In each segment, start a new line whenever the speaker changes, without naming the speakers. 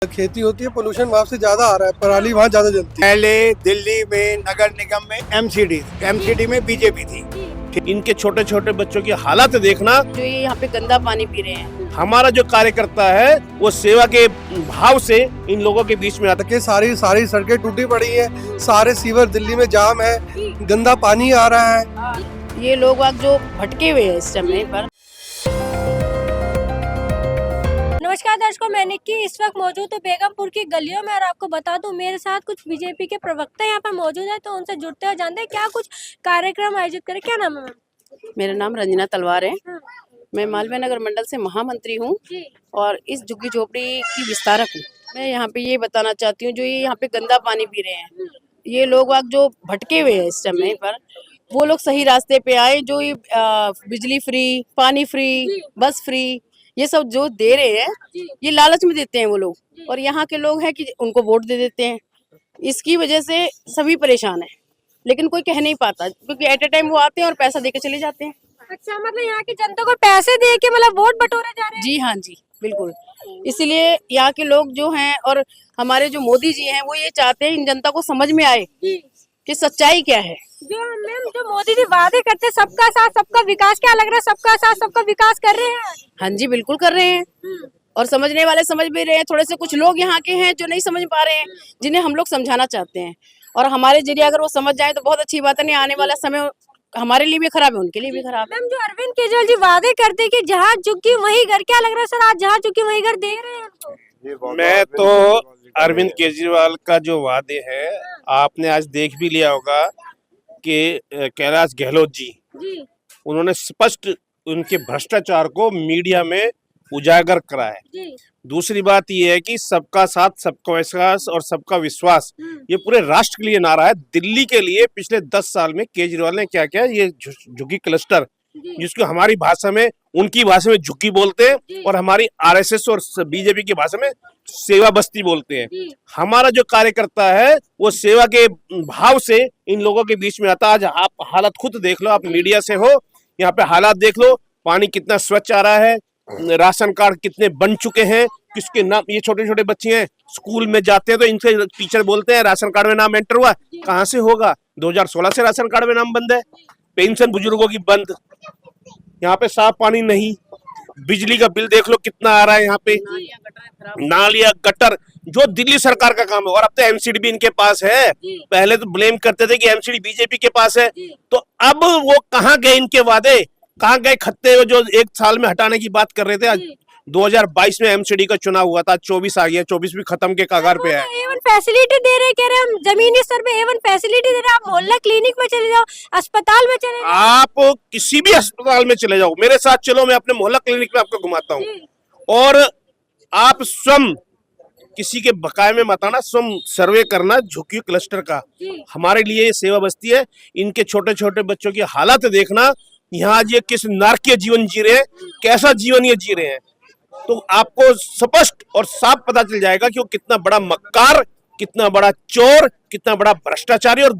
खेती होती है, पोल्यूशन वहाँ से ज्यादा आ रहा है, पराली वहाँ ज्यादा जलती है।
पहले दिल्ली में नगर निगम में एमसीडी में बीजेपी थी। इनके छोटे छोटे बच्चों की हालत देखना।
जो ये यहाँ पे गंदा पानी पी रहे हैं।
हमारा जो कार्यकर्ता है वो सेवा के भाव से इन लोगों के बीच में आता है।
कि सारी सड़कें टूटी पड़ी हैं, सारे सीवर दिल्ली में जाम है, गंदा पानी आ रहा है।
ये लोग वाग जो भटके हुए हैं इस समय पर।
नमस्कार दर्शकों, मैं निक्की इस वक्त मौजूद हूँ बेगमपुर की गलियों में और आपको बता दूं मेरे साथ कुछ बीजेपी के प्रवक्ता यहाँ पर मौजूद है, तो उनसे जुड़ते हैं, जानते हैं क्या कुछ कार्यक्रम आयोजित करें। क्या नाम है मैम?
मेरा नाम रंजना तलवार है। मैं मालवीय नगर मंडल से महामंत्री हूँ और इस झुग्गी झोपड़ी की विस्तारक हूँ। मैं यहाँ पे ये बताना चाहती हूँ, जो ये यहाँ पे गंदा पानी पी रहे हैं, ये लोग वाग जो भटके हुए हैं इस समय पर, वो लोग सही रास्ते पे आए। जो ये बिजली फ्री, पानी फ्री, बस फ्री, ये सब जो दे रहे हैं, ये लालच में देते हैं वो लोग, और यहाँ के लोग हैं कि उनको वोट दे देते हैं। इसकी वजह से सभी परेशान हैं, लेकिन कोई कह नहीं पाता, क्योंकि एट ए टाइम वो आते हैं और पैसा देके चले जाते हैं।
अच्छा, मतलब यहाँ की जनता को पैसे दे के मतलब वोट बटोरे जा रहे हैं?
जी हाँ जी, बिल्कुल। इसलिए यहाँ के लोग जो हैं और हमारे जो मोदी जी हैं, वो ये चाहते हैं इन जनता को समझ में आए कि सच्चाई क्या है।
जो मैम, जो मोदी जी वादे करते हैं सबका साथ सबका विकास, क्या लग रहा है सबका साथ सबका विकास कर रहे हैं?
हाँ जी, बिल्कुल कर रहे हैं, और समझने वाले समझ भी रहे हैं। थोड़े से कुछ लोग यहाँ के हैं जो नहीं समझ पा रहे हैं, जिन्हें हम लोग समझाना चाहते हैं, और हमारे जरिए अगर वो समझ जाए तो बहुत अच्छी बात है। नहीं, आने वाला समय हमारे लिए भी खराब है, उनके लिए भी खराब है।
मैम, जो अरविंद केजरीवाल जी वादे करते कि जहाँ झुग्गी वही घर, क्या लग रहा है सर आज जहाँ झुग्गी वही घर दे रहे हैं उनको?
मैं तो अरविंद केजरीवाल का जो वादे है, आपने आज देख भी लिया होगा कि कैलाश गहलोत जी, उन्होंने स्पष्ट उनके भ्रष्टाचार को मीडिया में उजागर करा है। दूसरी बात यह है कि सबका साथ सबका विश्वास और सबका विश्वास, ये पूरे राष्ट्र के लिए नारा है। दिल्ली के लिए पिछले 10 साल में केजरीवाल ने क्या किया, ये झुग्गी क्लस्टर, जिसको हमारी भाषा में, उनकी भाषा में झुग्गी बोलते हैं, और हमारी आरएसएस और बीजेपी की भाषा में सेवा बस्ती बोलते हैं। हमारा जो कार्यकर्ता है वो सेवा के भाव से इन लोगों के बीच में आता है। आज आप हालत खुद देख लो, आप मीडिया से हो, यहाँ पे हालात देख लो, पानी कितना स्वच्छ आ रहा है, राशन कार्ड कितने बन चुके हैं, किसके नाम, ये छोटे छोटे बच्चे हैं, स्कूल में जाते हैं तो इनसे टीचर बोलते हैं राशन कार्ड में नाम एंटर हुआ, कहाँ से होगा? 2016 से राशन कार्ड में नाम बंद है, पेंशन बुजुर्गों की बंद, यहाँ पे साफ पानी नहीं, बिजली का बिल देख लो कितना आ रहा है यहाँ पे, नालियां गटर, जो दिल्ली सरकार का काम है। और अब तो एमसीडी भी इनके पास है। पहले तो ब्लेम करते थे कि एमसीडी बीजेपी के पास है, तो अब वो कहाँ गए इनके वादे, कहाँ गए खत्ते जो 1 साल में हटाने की बात कर रहे थे? आज 2022 में एमसीडी का चुनाव हुआ था, 24 आ गया, 24 भी खत्म के कगार पे है।
A1 फैसिलिटी दे रहे, कह रहे हम जमीनी स्तर पे A1 फैसिलिटी दे रहे, आप मोहल्ला क्लिनिक में चले जाओ, अस्पताल में चले जाओ,
आप किसी भी अस्पताल में चले जाओ, मेरे साथ चलो, मैं अपने मोहल्ला क्लिनिक में आपको घुमाता हूँ, और आप स्वयं किसी के बकाये में मत आना, स्वयं सर्वे करना झुग्गी क्लस्टर का। हमारे लिए ये सेवा बस्ती है। इनके छोटे छोटे बच्चों की हालत देखना, यहाँ ये किस नारकीय जीवन जी रहे हैं, कैसा जीवन ये जी रहे हैं, तो आपको स्पष्ट और साफ पता चल जाएगा कि वो कितना बड़ा मक्कार, कितना बड़ा चोर, कितना बड़ा भ्रष्टाचारी और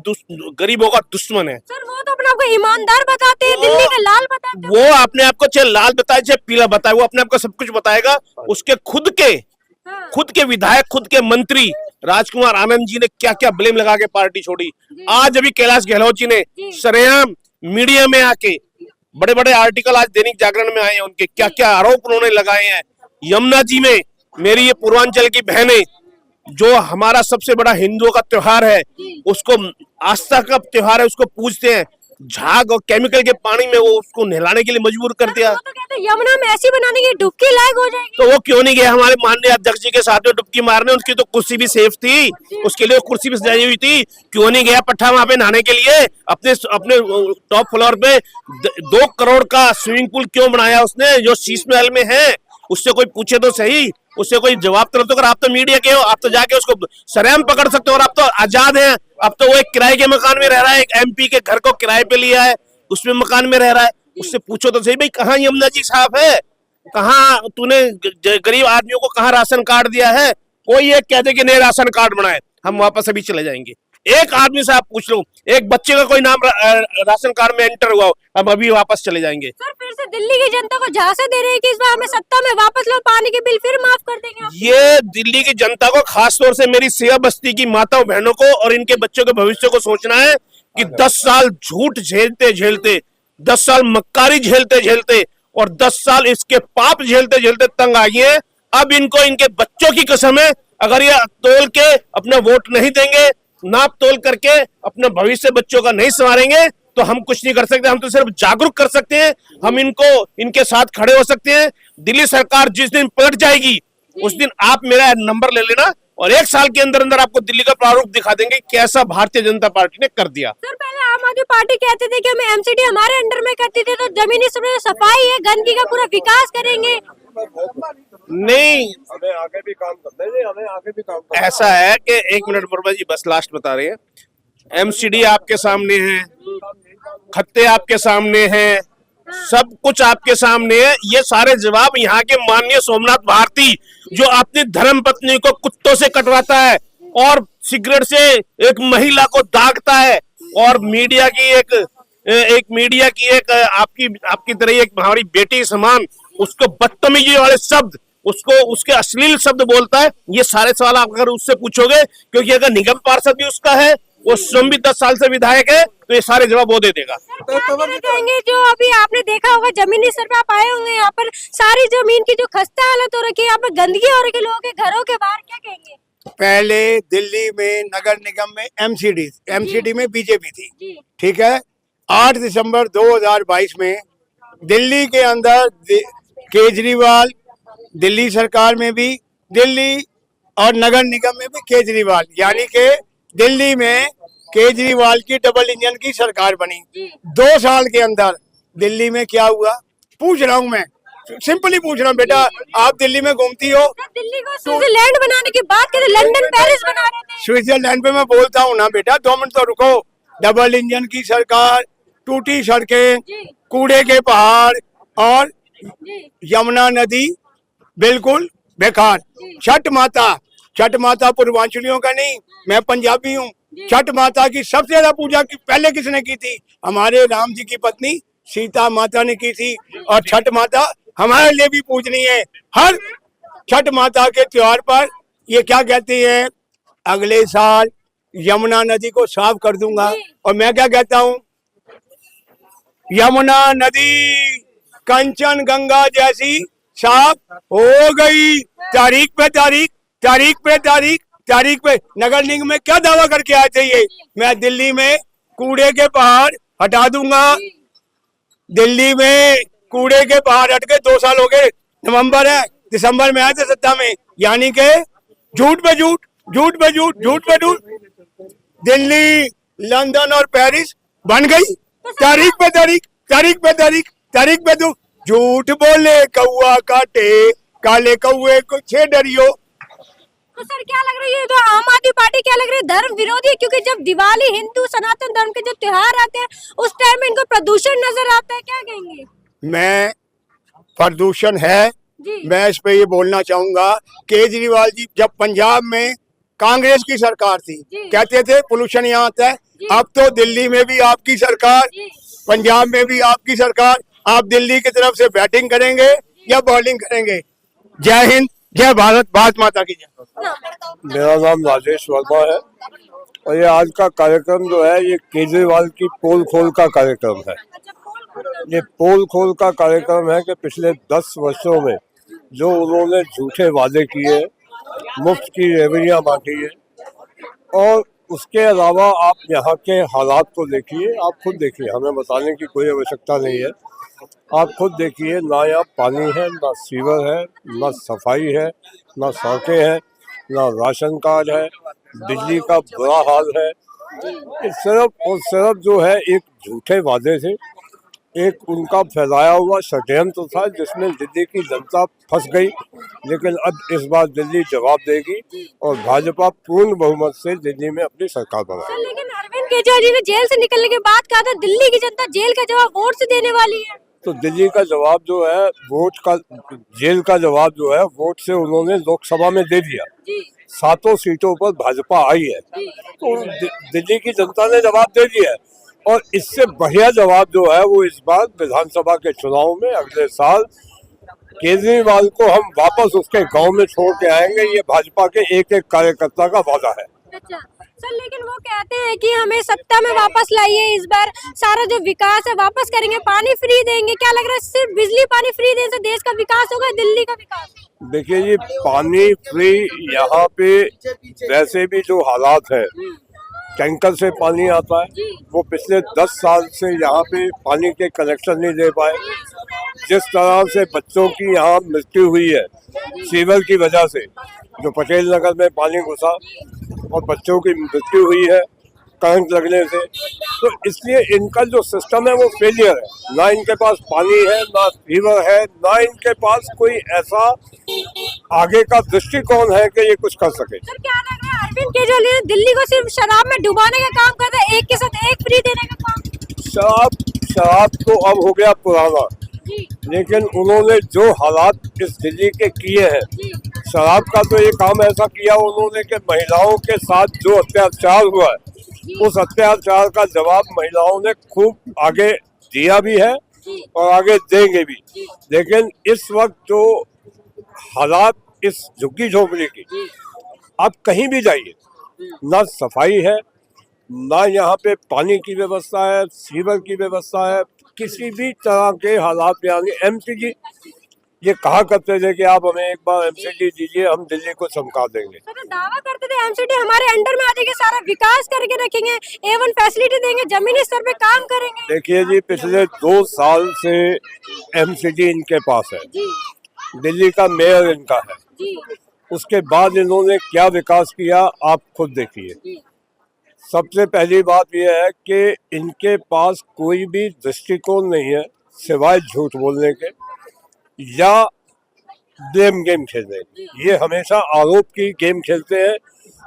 गरीबों का दुश्मन है।
सर वो तो अपने आप को ईमानदार बताते हैं, दिल्ली का लाल बताते हैं।
वो अपने आप को चाहे लाल बताए चाहे पीला बताए, वो अपने आप को सब कुछ बताएगा। उसके खुद के विधायक, खुद के मंत्री राजकुमार आनंद जी ने क्या क्या ब्लेम लगा के पार्टी छोड़ी। आज अभी कैलाश गहलोत जी ने सरेआम मीडिया में आके बड़े बड़े आर्टिकल आज दैनिक जागरण में आए हैं, उनके क्या क्या आरोप उन्होंने लगाए हैं। यमुना जी में मेरी ये पूर्वांचल की बहनें, जो हमारा सबसे बड़ा हिंदुओं का त्योहार है, उसको आस्था का त्योहार है, उसको पूजते हैं, झाग और केमिकल के पानी में वो उसको नहलाने के लिए मजबूर कर दिया।
वो तो कहते हैं यमुना में ऐसी बनाने की डुबकी लायक हो जाएगी।
तो वो क्यों नहीं गए हमारे माननीय अध्यक्ष जी के साथ में डुबकी मारने? उसकी तो कुर्सी भी सेफ थी, उसके लिए कुर्सी भी सजाई हुई थी, क्यों नहीं गया पट्टा वहां पे नहाने के लिए? अपने टॉप फ्लोर पे 2 करोड़ का स्विमिंग पूल क्यों बनाया उसने, जो शीश महल में है? उससे कोई पूछे तो सही, उससे कोई जवाब तो कर। आप तो मीडिया के हो, आप तो जाके उसको सरेआम पकड़ सकते हो, और आप तो आजाद हैं। अब तो वो एक किराए के मकान में रह रहा है, एक एमपी के घर को किराए पे लिया है, उसमें मकान में रह रहा है। उससे पूछो तो सही, भाई कहाँ यमुना जी साहब है, कहाँ तूने गरीब आदमियों को कहाँ राशन कार्ड दिया है? कोई ये कहते कि नए राशन कार्ड बनाए, हम वापस अभी चले जाएंगे। एक आदमी से आप पूछ लो, एक बच्चे का कोई नाम राशन कार्ड में एंटर हुआ हो, अब अभी वापस चले जाएंगे।
सर फिर से दिल्ली की जनता को झांसा दे रहे हैं कि इस बार हमें सत्ता में वापस लो, पानी के बिल फिर माफ कर देंगे आप।
ये दिल्ली की जनता को, खास तौर से मेरी सेवा बस्ती की माताओं बहनों को और इनके बच्चों के भविष्य को सोचना है कि 10 साल झूठ झेलते झेलते, 10 साल मक्कारी झेलते झेलते और 10 साल इसके पाप झेलते झेलते तंग आ गए हैं। अब इनको इनके बच्चों की कसम है, अगर ये तोल के अपना वोट नहीं देंगे, नाप तोल करके अपना भविष्य बच्चों का नहीं संवारेंगे, तो हम कुछ नहीं कर सकते। हम तो सिर्फ जागरूक कर सकते हैं, हम इनको इनके साथ खड़े हो सकते हैं। दिल्ली सरकार जिस दिन पलट जाएगी उस दिन आप मेरा नंबर ले लेना और 1 साल के अंदर अंदर आपको दिल्ली का प्रारूप दिखा देंगे कैसा भारतीय जनता पार्टी ने कर दिया।
सर पहले आम आदमी पार्टी कहते थे कि हमें एमसीडी हमारे अंडर में करती थी, तो जमीनी स्तर पर सफाई है, गंदगी का पूरा विकास करेंगे।
नहीं,
हमें आगे भी काम करना है, हमें आगे भी काम करना
ऐसा है कि 1 मिनट वर्मा जी, बस लास्ट बता रहे हैं। एमसीडी आपके सामने है, खत्ते आपके सामने हैं, सब कुछ आपके सामने है। ये सारे जवाब यहाँ के माननीय सोमनाथ भारती, जो अपनी धर्म पत्नी को कुत्तों से कटवाता है और सिगरेट से एक महिला को दागता है और मीडिया की एक आपकी तरह एक हमारी बेटी समान उसको बदतमीजी वाले शब्द, उसके अश्लील शब्द बोलता है। ये सारे सवाल आप अगर उससे पूछोगे, क्योंकि अगर निगम पार्षद भी उसका है, वो स्वयं भी 10 साल से विधायक है, तो ये सारे जवाब वो दे देगा।
क्या कहना चाहेंगे, जो अभी आपने देखा होगा जमीनी स्तर पे आप आए होंगे, यहाँ पर सारी जमीन की जो खस्ता हालत हो रखी है, यहाँ पर गंदगी हो रही है लोगों के घरों के बाहर, क्या कहेंगे?
पहले दिल्ली में नगर निगम में एमसीडी में बीजेपी थी, ठीक है। 8 दिसंबर 2022 में दिल्ली के अंदर केजरीवाल, दिल्ली सरकार में भी दिल्ली और नगर निगम में भी केजरीवाल, यानी कि दिल्ली में केजरीवाल की डबल इंजन की सरकार बनी। 2 साल के अंदर दिल्ली में क्या हुआ पूछ रहा हूँ मैं, सिंपली पूछ रहा हूँ बेटा, आप दिल्ली में घूमती हो।
दिल्ली को स्विट्जरलैंड बनाने की बात करें, लंदन पेरिस बना रहे थे।
स्विट्जरलैंड पे मैं बोलता हूँ ना बेटा, 2 मिनट तो रुको। डबल इंजन की सरकार, टूटी सड़कें, कूड़े के पहाड़ और यमुना नदी बिल्कुल बेकार। छठ माता पूर्वांचलियों का नहीं, मैं पंजाबी हूँ। छठ माता की सबसे ज्यादा पूजा की पहले किसने की थी? हमारे राम जी की पत्नी सीता माता ने की थी। और छठ माता हमारे लिए भी पूजनीय है। हर छठ माता के त्योहार पर ये क्या कहती है, अगले साल यमुना नदी को साफ कर दूंगा। और मैं क्या कहता हूँ, यमुना नदी कंचन गंगा जैसी साफ हो गई। तारीख पे नगर निगम में क्या दावा करके आए थे ये, मैं दिल्ली में कूड़े के पहाड़ हटा दूंगा। दिल्ली में कूड़े के पहाड़ हट के 2 साल हो गए, नवंबर है, दिसंबर में आए थे सत्ता में, यानी कि झूठ पे झूठ। दिल्ली, लंदन और पेरिस बन गई। तारीख पे तो झूठ बोले कौआ काटे, काले कौए को 6 डरियो।
तो सर क्या लग रही है, तो आम आदमी पार्टी क्या लग रही है धर्म विरोधी है? क्योंकि जब दिवाली, हिंदू सनातन धर्म के जो त्योहार आते हैं उस टाइम में इनको प्रदूषण नजर आता है, क्या कहेंगे?
मैं प्रदूषण है, मैं इस पे ये बोलना चाहूंगा, केजरीवाल जी जब पंजाब में कांग्रेस की सरकार थी कहते थे पोल्यूशन यहाँ आता है। अब तो दिल्ली में भी आपकी सरकार, पंजाब में भी आपकी सरकार, आप दिल्ली की तरफ से बैटिंग करेंगे या बॉलिंग करेंगे? जय हिंद, जय भारत, भारत माता की जय।
मेरा नाम राजेश वर्मा है और ये आज का कार्यक्रम जो है ये केजरीवाल की पोल खोल का कार्यक्रम है। ये पोल खोल का कार्यक्रम है कि पिछले 10 वर्षों में जो उन्होंने झूठे वादे किए, मुफ्त की रेवड़ियाँ बांटी है, और उसके अलावा आप यहाँ के हालात को देखिए, आप खुद देखिए, हमें बताने की कोई आवश्यकता नहीं है। आप खुद देखिए, ना यहाँ पानी है, ना सीवर है, ना सफाई है, ना सड़कें हैं, ना राशन कार्ड है, बिजली का बुरा हाल है। सिर्फ और सिर्फ जो है एक झूठे वादे थे, एक उनका फैलाया हुआ षड्यंत्र था जिसमें दिल्ली की जनता फंस गई। लेकिन अब इस बार दिल्ली जवाब देगी और भाजपा पूर्ण बहुमत से दिल्ली में अपनी सरकार बनाएगी।
लेकिन अरविंद केजरीवाल जी ने जेल से निकलने के बाद कहा था दिल्ली की जनता जेल का जवाब वोट से देने वाली है।
तो दिल्ली का जवाब जो है वोट का, जेल का जवाब जो है वोट से उन्होंने लोकसभा में दे दिया। 7 सीटों पर भाजपा आई है, तो दिल्ली की जनता ने जवाब दे दिया है। और इससे बढ़िया जवाब जो है वो इस बार विधानसभा के चुनाव में अगले साल केजरीवाल को हम वापस उसके गांव में छोड़ के आएंगे। ये भाजपा के एक एक कार्यकर्ता का वादा है।
अच्छा सर, लेकिन वो कहते हैं कि हमें सत्ता में वापस लाइए, इस बार सारा जो विकास है वापस करेंगे, पानी फ्री देंगे। क्या लग रहा है सिर्फ बिजली पानी फ्री देने से देश का विकास होगा, दिल्ली का विकास?
देखिए जी, पानी फ्री यहाँ पे वैसे भी जो हालात है, टैंकर से पानी आता है, वो पिछले 10 साल से यहाँ पे पानी के कनेक्शन नहीं दे पाए। जिस तरह से बच्चों की यहाँ मृत्यु हुई है सीवर की वजह से, जो पटेल नगर में पानी घुसा और बच्चों की मृत्यु हुई है करंट लगने से, तो इसलिए इनका जो सिस्टम है वो फेलियर है। ना इनके पास पानी है, ना फीवर है, ना इनके पास कोई ऐसा आगे का दृष्टिकोण है कि ये कुछ कर सके।
सर क्या लग रहा है अरविंद केजरीवाल ने दिल्ली को सिर्फ शराब में डुबाने का काम कर रहे हैं, एक के साथ एक फ्री देने का काम?
शराब तो अब हो गया पुराना, लेकिन उन्होंने जो हालात इस दिल्ली के किए हैं, शराब का तो ये काम ऐसा किया उन्होंने कि महिलाओं के साथ जो अत्याचार हुआ है, उस अत्याचार का जवाब महिलाओं ने खूब आगे दिया भी है और आगे देंगे भी। लेकिन इस वक्त जो हालात इस झुग्गी झोपड़ी की, आप कहीं भी जाइए, ना सफाई है, ना यहाँ पे पानी की व्यवस्था है, सीवर की व्यवस्था है, किसी भी तरह के हालात। यानी एमसीडी, ये कहा करते थे कि आप हमें एक बार एमसीडी दीजिए, हम दिल्ली को चमका देंगे।
तो दावा करते थे एमसीडी हमारे अंडर में आ जाएगी, सारा विकास करके रखेंगे, A1 फैसिलिटी देंगे, जमीनी स्तर पे काम करेंगे।
देखिए जी, पिछले 2 साल से एमसीडी इनके पास है, दिल्ली का मेयर इनका है, उसके बाद इन्होंने क्या विकास किया आप खुद देखिए। सबसे पहली बात यह है कि इनके पास कोई भी दृष्टिकोण नहीं है सिवाय झूठ बोलने के या ब्लेम गेम खेलने के। ये हमेशा आरोप की गेम खेलते हैं,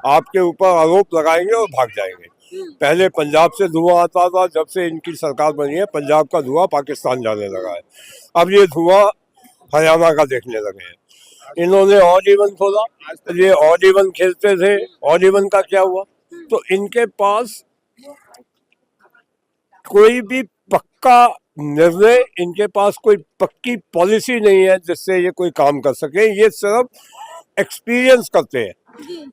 आपके ऊपर आरोप लगाएंगे और भाग जाएंगे। पहले पंजाब से धुआं आता था, जब से इनकी सरकार बनी है पंजाब का धुआं पाकिस्तान जाने लगा है। अब ये धुआं हरियाणा का देखने लगे हैं। इन्होंने ऑड इवन खोला, ये ऑड इवन खेलते थे, ऑड इवन का क्या हुआ? तो इनके पास कोई भी पक्का निर्णय, इनके पास कोई पक्की पॉलिसी नहीं है जिससे ये कोई काम कर सके। ये सिर्फ एक्सपीरियंस करते हैं,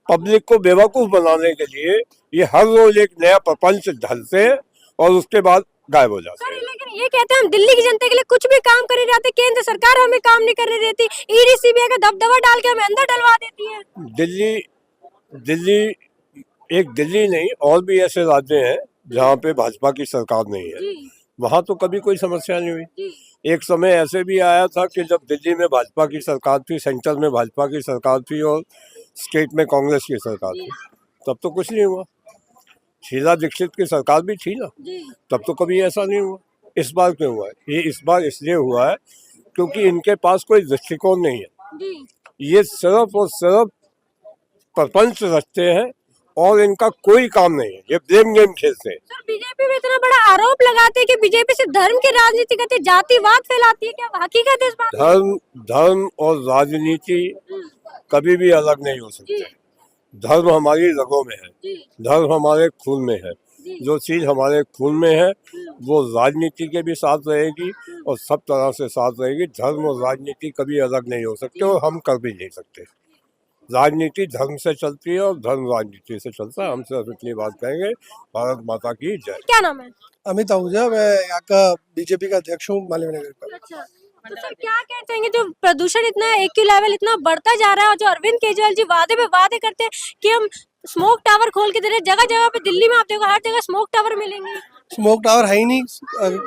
पब्लिक को बेवकूफ बनाने के लिए ये हर रोज एक नया प्रपंच ढलते हैं और उसके बाद गायब हो जाते हैं।
लेकिन ये कहते हैं हम दिल्ली की जनता के लिए कुछ भी काम कर रहे थे, केंद्र सरकार हमें काम नहीं करने देती, ईडी सीबीआई का दबदबा डाल के हमें अंदर डलवा देती है। दिल्ली नहीं, और भी ऐसे राज्य हैं जहाँ पे भाजपा की सरकार नहीं है, वहाँ तो कभी कोई समस्या नहीं हुई। एक समय ऐसे भी आया था कि जब दिल्ली में भाजपा की सरकार थी, सेंटर में भाजपा की सरकार थी और स्टेट में कांग्रेस की सरकार थी, तब तो कुछ नहीं हुआ। शीला दीक्षित की सरकार भी थी ना, तब तो कभी ऐसा नहीं हुआ। इस बार क्यों हुआ है? ये इस बार इसलिए हुआ है क्योंकि इनके पास कोई दृष्टिकोण नहीं है। ये सिर्फ और सिर्फ प्रपंच रचते हैं और इनका कोई काम नहीं है, ये ब्लेम गेम खेलते हैं। सर बीजेपी में इतना बड़ा आरोप लगाते हैं कि बीजेपी सिर्फ धर्म की राजनीति करती है, जातिवाद फैलाती है, क्या हकीकत है इस बात?
धर्म और राजनीति कभी भी अलग नहीं हो सकते। धर्म हमारी रगों में है, धर्म हमारे खून में है। जो चीज हमारे खून में है वो राजनीति के भी साथ रहेगी और सब तरह से साथ रहेगी। धर्म और राजनीति कभी अलग नहीं हो सकते और हम कर भी नहीं सकते। राजनीति धर्म से चलती है और धर्म राजनीति से चलता है। हम सिर्फ इतनी बात कहेंगे, भारत माता की जय।
क्या नाम है?
अमित आहूजा, मैं यहाँ का बीजेपी का अध्यक्ष हूँ मालवीय नगर का।
अच्छा, तो सर क्या कहना चाहेंगे, जो प्रदूषण इतना AQ लेवल इतना बढ़ता जा रहा है और जो अरविंद केजरीवाल जी वादे पे वादे करते हैं कि हम स्मोक टावर खोल के दे रहे हैं, जगह जगह पे दिल्ली में आप देखो हर जगह स्मोक टावर मिलेंगे।
स्मोक टावर है ही नहीं,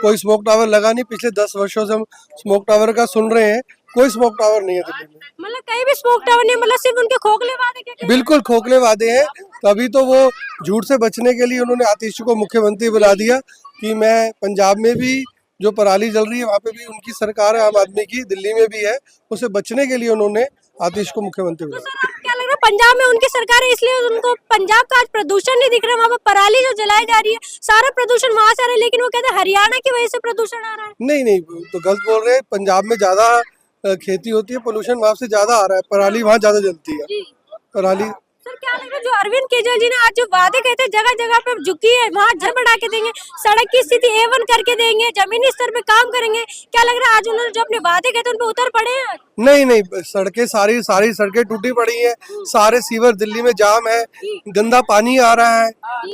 कोई स्मोक टावर लगा नहीं। पिछले 10 वर्षों से हम स्मोक टावर का सुन रहे हैं, कोई स्मोक टावर नहीं है दिल्ली में।
मतलब कहीं भी स्मोक टावर नहीं, मतलब सिर्फ उनके खोखले वादे क्या?
बिल्कुल खोखले वादे हैं। तभी तो वो झूठ से बचने के लिए उन्होंने आतिश को मुख्यमंत्री बुला दिया कि मैं पंजाब में भी जो पराली जल रही है वहाँ पे भी उनकी सरकार है, आम आदमी की, दिल्ली में भी है। उसे बचने के लिए उन्होंने आतिश को मुख्यमंत्री बुला दिया।
क्या लग रहा है पंजाब में उनकी सरकार है इसलिए उनको पंजाब का आज प्रदूषण नहीं दिख रहा, वहाँ पे पराली जो जलाई जा रही है सारा प्रदूषण वहाँ से आ रहा है, लेकिन वो कहते हैं हरियाणा की वजह से प्रदूषण आ रहा है।
नहीं, तो गलत बोल रहे हैं। पंजाब में ज्यादा खेती होती है, पोल्यूशन वहाँ से ज्यादा आ रहा है, पराली वहाँ ज्यादा जलती है। पराली
अरविंद केजरीवाल जी ने आज जो वादे कहते जगह जगह पे झुकी है, वहाँ घर बढ़ा के देंगे, सड़क की स्थिति A1 करके देंगे, जमीनी स्तर पे काम करेंगे, क्या लग रहा है आज उन्होंने जो अपने वादे कहते उन पे उतर पड़े हैं?
नहीं नहीं, सड़कें सारी सड़कें टूटी पड़ी हैं, सारे सीवर दिल्ली में जाम है, गंदा पानी आ रहा है,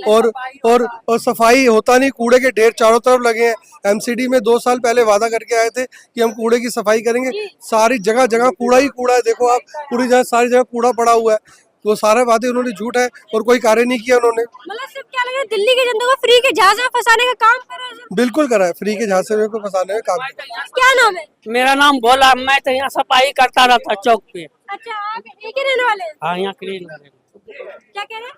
और सफाई होता नहीं, कूड़े के ढेर चारों तरफ लगे हैं। एमसीडी में 2 साल पहले वादा करके आए थे कि हम कूड़े की सफाई करेंगे, सारी जगह जगह कूड़ा ही कूड़ा है। देखो आप, पूरी जगह सारी जगह कूड़ा पड़ा हुआ है। वो सारे वादे उन्होंने झूठ है और कोई कार्य नहीं किया उन्होंने।
मतलब सिर्फ क्या लग रहा है दिल्ली की जनता को फ्री के जहाज में फंसाने का काम कर रहे हैं?
बिल्कुल करा है, फ्री के झांसे को फंसाने का काम किया।
क्या नाम है?
मेरा नाम भोला, मैं तो यहाँ सफाई करता रहता चौक पे।
अच्छा, आप एक ही रहने वाले हैं?
हाँ, यहाँ के रहने वाले,
क्या कह रहे हैं?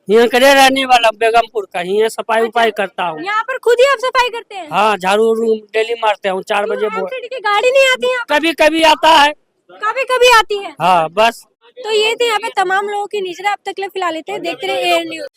यहाँ के रहने वाला बेगमपुर का, यहाँ सफाई उपाई करता हूँ।
यहाँ पर खुद ही आप सफाई करते हैं?
हाँ, झाड़ू डेली मारते हूँ 4 बजे।
एमसीडी की गाड़ी नहीं आती है?
कभी कभी आता है।
कभी कभी आती है?
हाँ बस।
तो ये थे यहाँ पे तमाम लोगों की नजरें अब तक ले फिलहाल लेते हैं, देखते रहे एयर न्यूज।